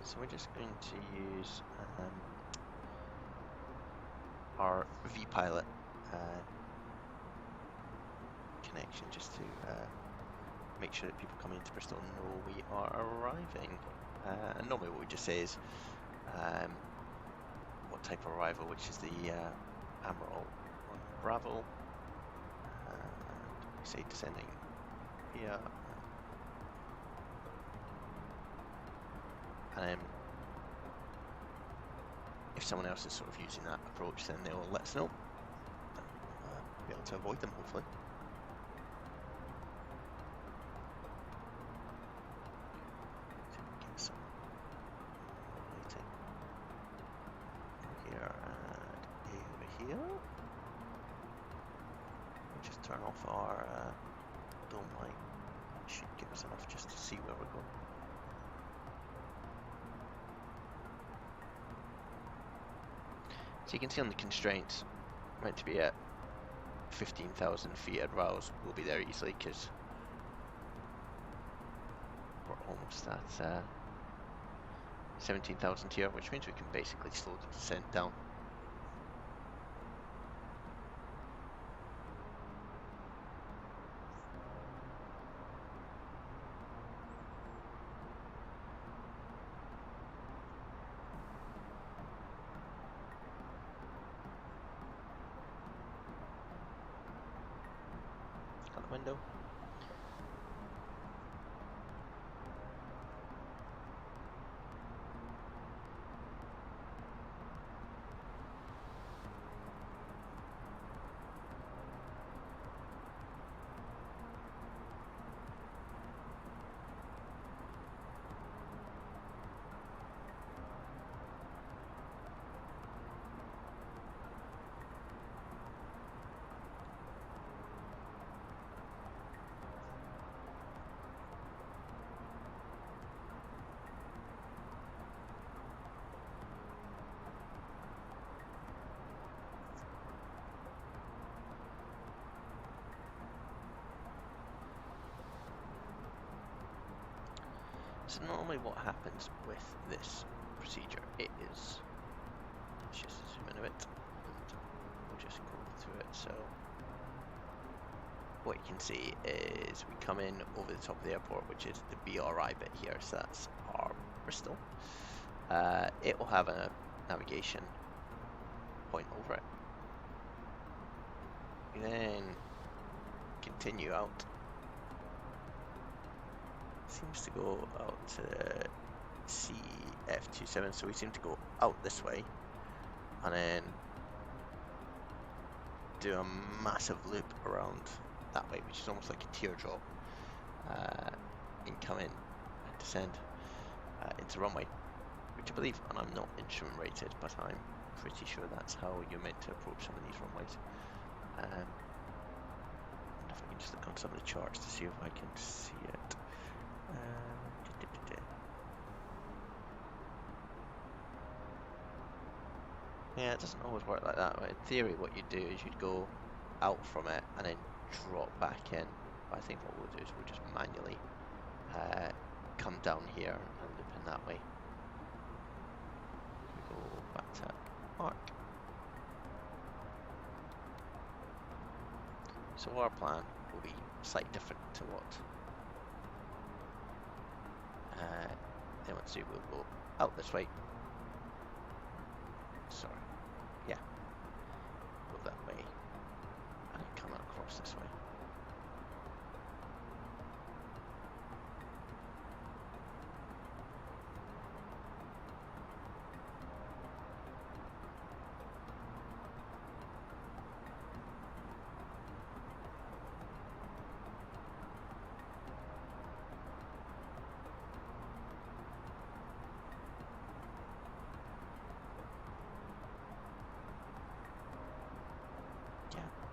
So we're just going to use our V-Pilot connection, just to make sure that people coming into Bristol know we are arriving. And normally what we just say is what type of arrival, which is the Admiral on Bravo, and we say descending via, and if someone else is sort of using that approach, then they'll let us know. Be able to avoid them, hopefully. Get some lighting here and over here. We'll just turn off our dome light. It should give us enough just to see where we're going. So you can see on the constraints, meant to be at 15,000 feet at rouse. We'll be there easily because we're almost at 17,000 here, which means we can basically slow the descent down. Window. So normally what happens with this procedure is, let's just zoom in a bit, and we'll just go through it. So what you can see is we come in over the top of the airport, which is the BRI bit here, so that's our Bristol. It will have a navigation point over it. We then continue out. Seems to go out to CF27, so we seem to go out this way and then do a massive loop around that way, which is almost like a teardrop, and come in and descend into runway, which I believe, and I'm not instrument rated, but I'm pretty sure that's how you're meant to approach some of these runways. I wonder if I can just look on some of the charts to see if I can see it. Yeah, it doesn't always work like that. In theory, what you'd do is you'd go out from it and then drop back in. But I think what we'll do is we'll just manually come down here and loop in that way. We go back to Arc. So our plan will be slightly different to what they want to do. We'll go out this way. Sorry. Yeah. Go that way. And then come across this way.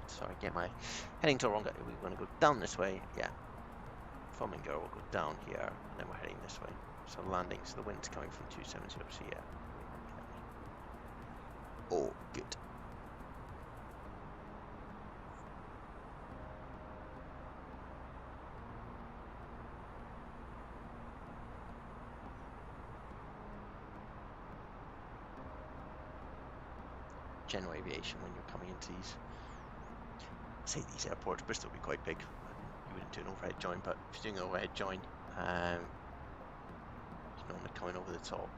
Sorry, get my heading to the wrong guy. We're going to go down this way. Yeah. Flamingo will go down here, and then we're heading this way. So landing, so the wind's coming from 270, so yeah. Oh, good. general aviation when you're coming into these, say these airports. Bristol will be quite big. You wouldn't do an overhead join, but if you're doing an overhead join, you're normally coming over the top,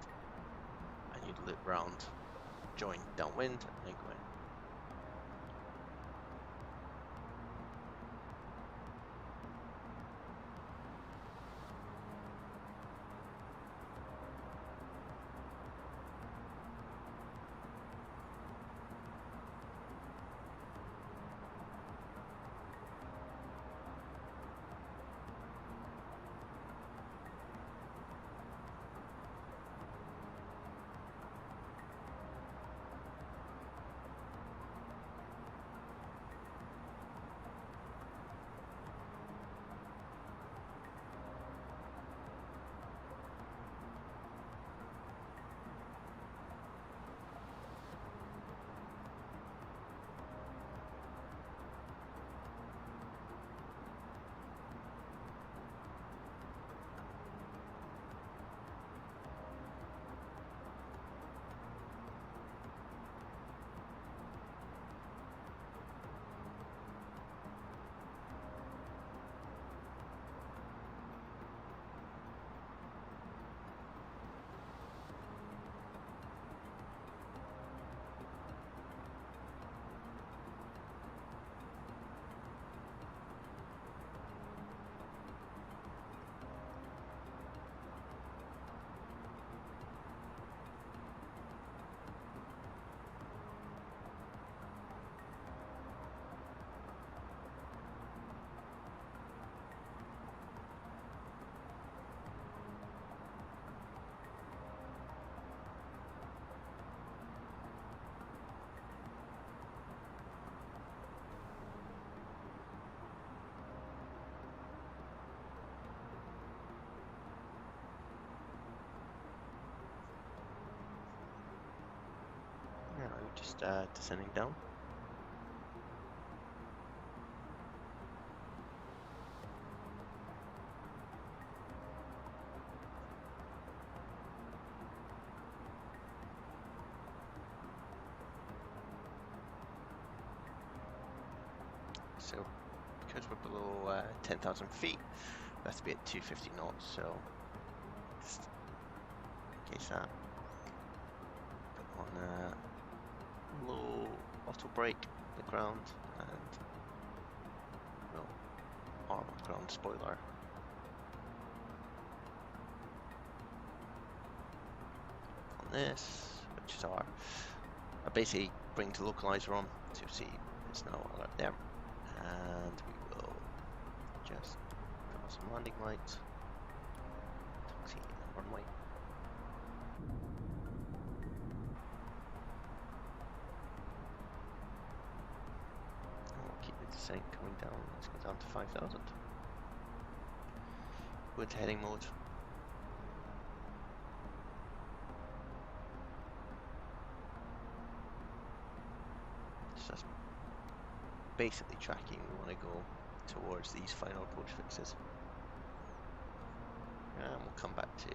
and you'd loop round, join downwind, and then go in. Just descending down. So, because we're below 10,000 feet, we have to be at 250 knots, so just in case that, put on low auto brake the ground, and we'll arm ground spoiler. On this, which is our, I basically bring the localizer on to see it's now alert there, and we will just put on some landing lights, taxi the runway. Descent coming down, let's go down to 5,000. Go into heading mode. So that's basically tracking, we want to go towards these final approach fixes. And we'll come back to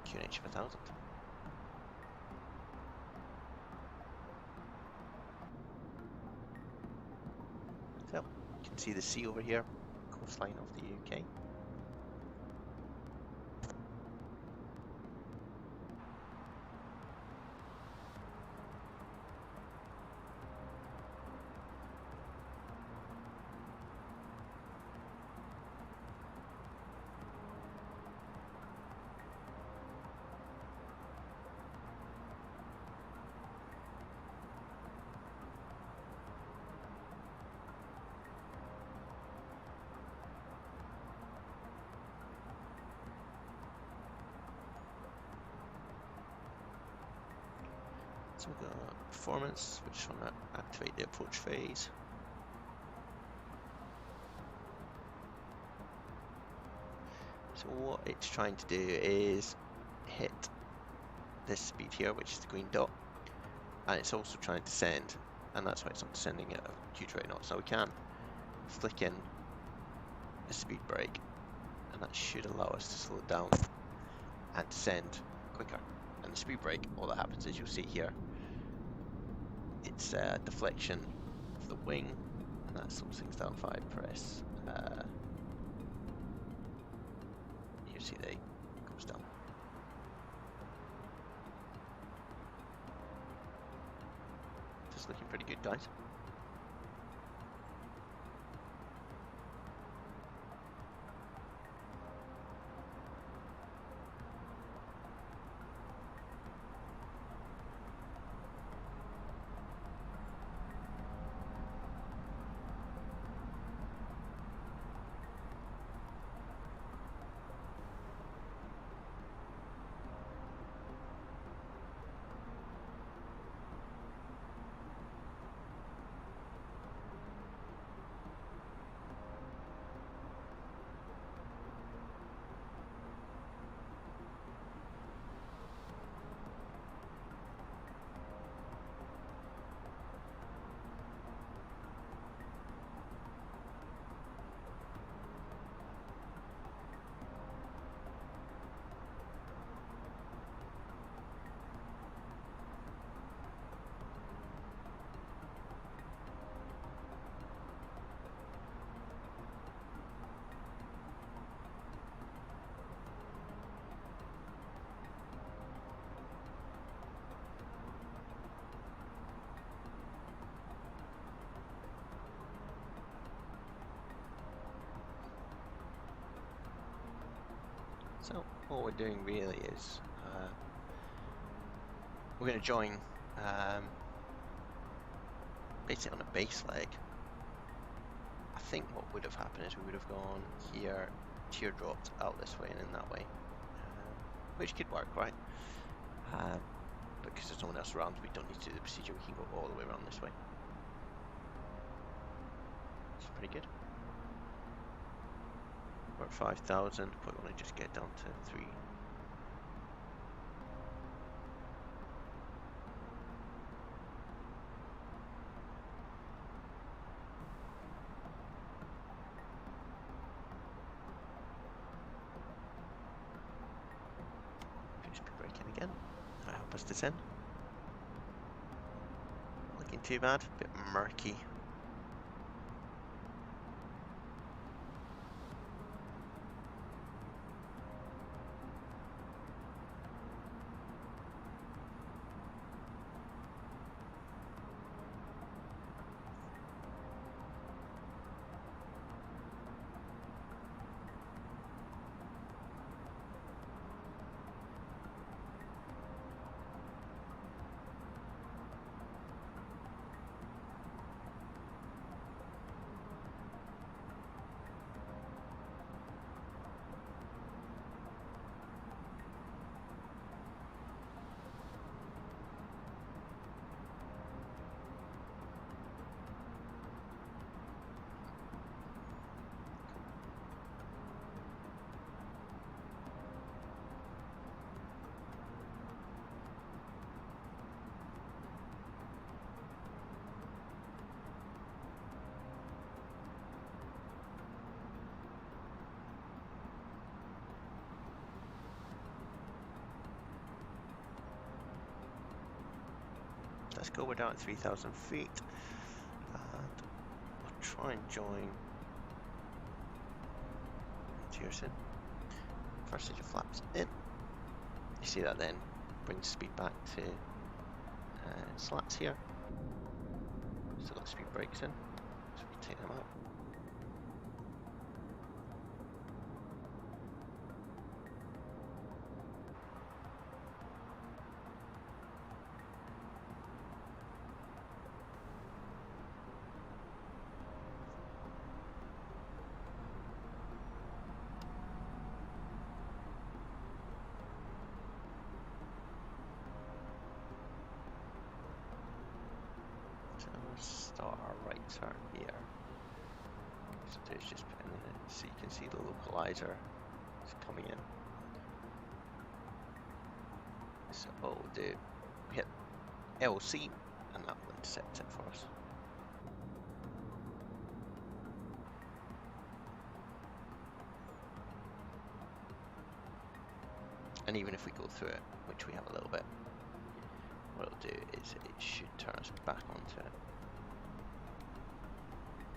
QNH of 1,000. So, you can see the sea over here, coastline of the UK. So we've got performance, which want to activate the approach phase. So what it's trying to do is hit this speed here, which is the green dot, and it's also trying to descend, and that's why it's not descending at a huge rate of knots. So we can flick in a speed brake, and that should allow us to slow it down and descend quicker. and the speed brake, all that happens is you'll see here, it's deflection of the wing, and that slows things down. If I press, you see they goes down. Just looking pretty good, guys. So what we're doing really is we're going to join basically on a base leg. I think what would have happened is we would have gone here, teardropped out this way and in that way, which could work, right? But because there's no one else around, we don't need to do the procedure, we can go all the way around this way. It's pretty good. We're at 5,000, but we want to just get down to 3. Just be braking again. That'll help us descend. Not looking too bad, a bit murky. Let's go, we're down at 3,000 feet, and we'll try and join Cheers in. First stage of flaps in. You see that then brings speed back to slats here. Still got speed brakes in, so we can take them out. Start our right turn here. So it's just putting in it so you can see the localizer is coming in. So what we'll do, we hit LC and that will intercept it for us. And even if we go through it, which we have a little bit, what it'll do is it should turn us back onto it.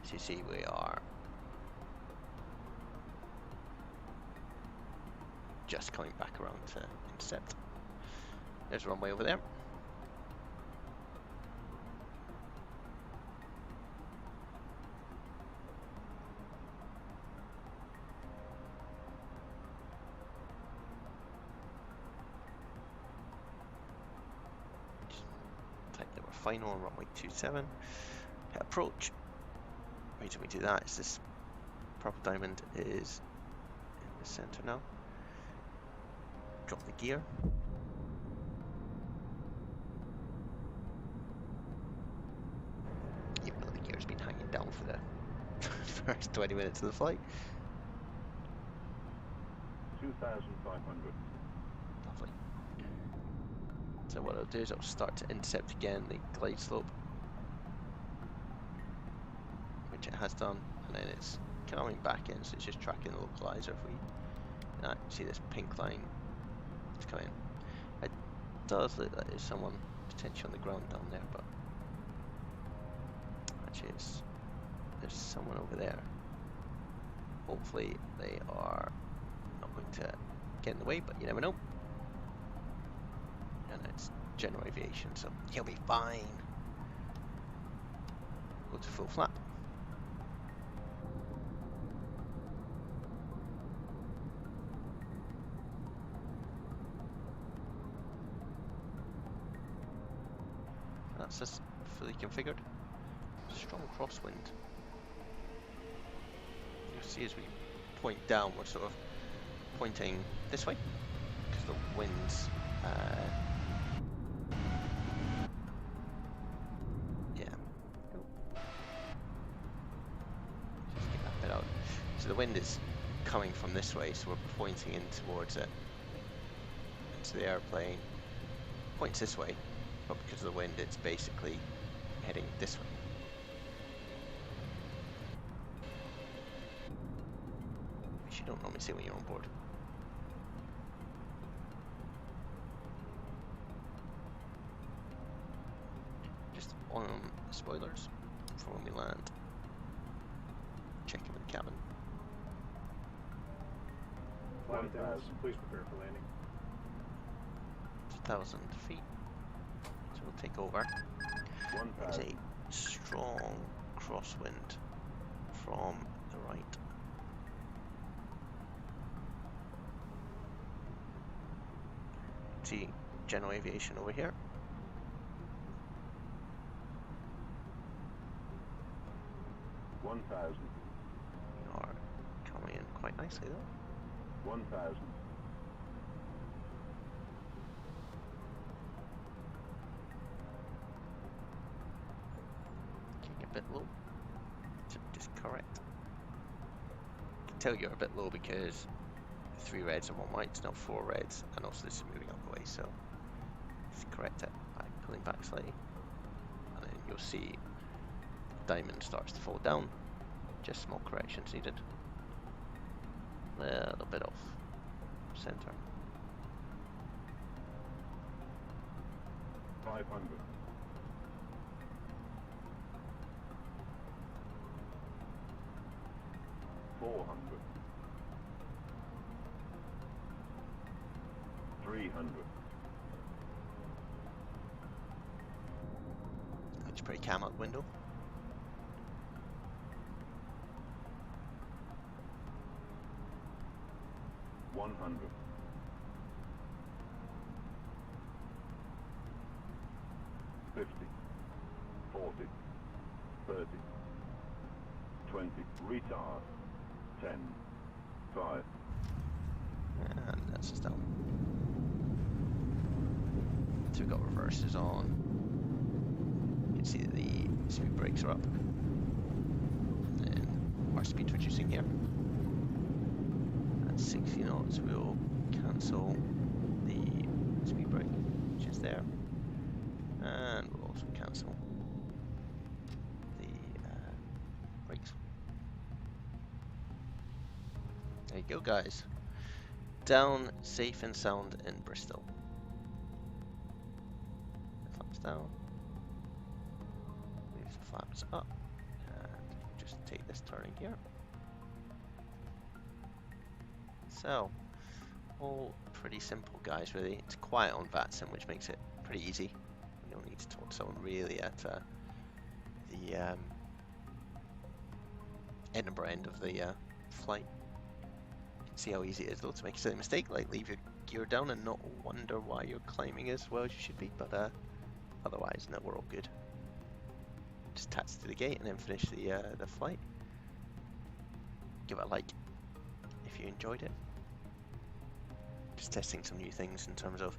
As you see, we are just coming back around to intercept. There's a runway over there. Type that we're final on runway 27. Hit approach. The reason we do that is this purple diamond is in the center now. Drop the gear. Even though the gear's been hanging down for the first 20 minutes of the flight. 2,500. Lovely. So what I'll do is I'll start to intercept again the glide slope, which it has done, and then it's coming back in, so it's just tracking the localizer. If we see this pink line, it's coming. It does look like there's someone potentially on the ground down there, but actually there's someone over there. Hopefully they are not going to get in the way, but you never know. And it's general aviation, so he'll be fine. Go to full flap. That's just fully configured. Strong crosswind. You'll see as we point down, we're sort of pointing this way because the wind's yeah. Just get that bit out. So the wind is coming from this way, so we're pointing in towards it. Into the airplane. Points this way, but because of the wind, it's basically heading this way. Which you don't normally see when you're on board. Just on the spoilers for when we land. Check in with the cabin. 5,000. Please prepare for landing. 1,000 feet. So we'll take over. There's a strong crosswind from the right. See general aviation over here. $1,000. We are coming in quite nicely though. 1,000. A bit low. So just correct. I can tell you're a bit low because 3 reds and 1 white, it's now 4 reds, and also this is moving up the way, so just correct it by pulling back slightly, and then you'll see diamond starts to fall down. Just small corrections needed. A little bit off center. 500. 400. 300. Looks pretty calm out the window. 100. 50. 40. 30. 20. Retard. 10. 5. And that's just down. So we've got reverses on. You can see that the speed brakes are up. And then our speed's reducing here. At 60 knots we'll cancel the speed brake, which is there. And we'll also cancel the brakes. There you go, guys. down, safe and sound in Bristol. Flaps down. Move the flaps up. And just take this turning here. So, all pretty simple, guys, really. It's quiet on Vatsim, which makes it pretty easy. You don't need to talk to someone really at the Edinburgh end of the flight. You can see how easy it is though to make a silly mistake, like leave your gear down and not wonder why you're climbing as well as you should be, but otherwise, no, we're all good. Just taxi to the gate and then finish the flight. Give it a like if you enjoyed it. Just testing some new things in terms of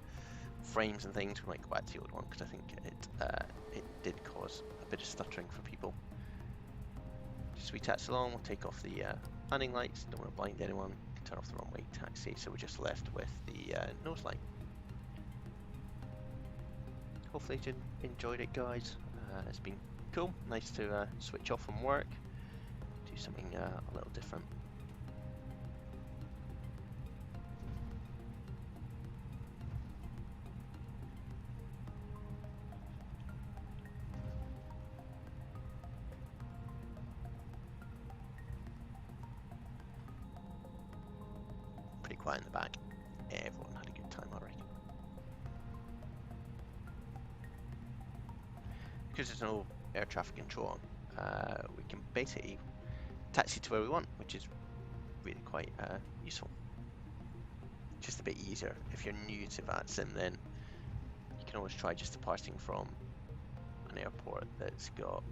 frames and things. We might go back to the old one because I think it did cause a bit of stuttering for people. Just we taxi along, we'll take off the landing lights, don't want to blind anyone, turn off the runway taxi, so we're just left with the nose light. Hopefully you enjoyed it, guys. It's been cool, nice to switch off from work, do something a little different. Pretty quiet in the back. Everyone had a good time already. Because there's no air traffic control on, we can basically taxi to where we want, which is really quite useful. Just a bit easier. If you're new to Vatsim, then you can always try just departing from an airport that's got,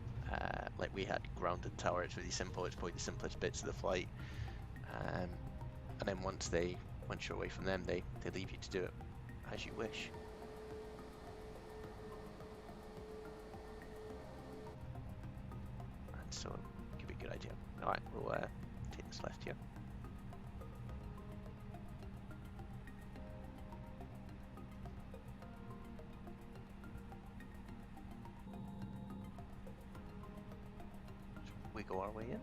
like we had, grounded tower. It's really simple. It's probably the simplest bits of the flight. And then once you're away from them, they leave you to do it as you wish. And so, it could be a good idea. Alright, we'll take this left here. We go our way in.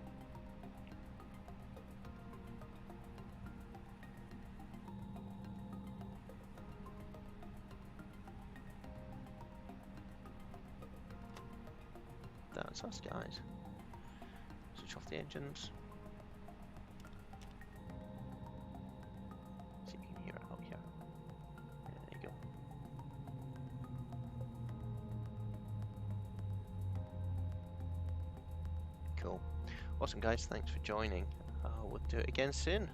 That's us, guys. Switch off the engines. See if you can hear it out here. Yeah, there you go. Cool. Awesome, guys. Thanks for joining. We'll do it again soon.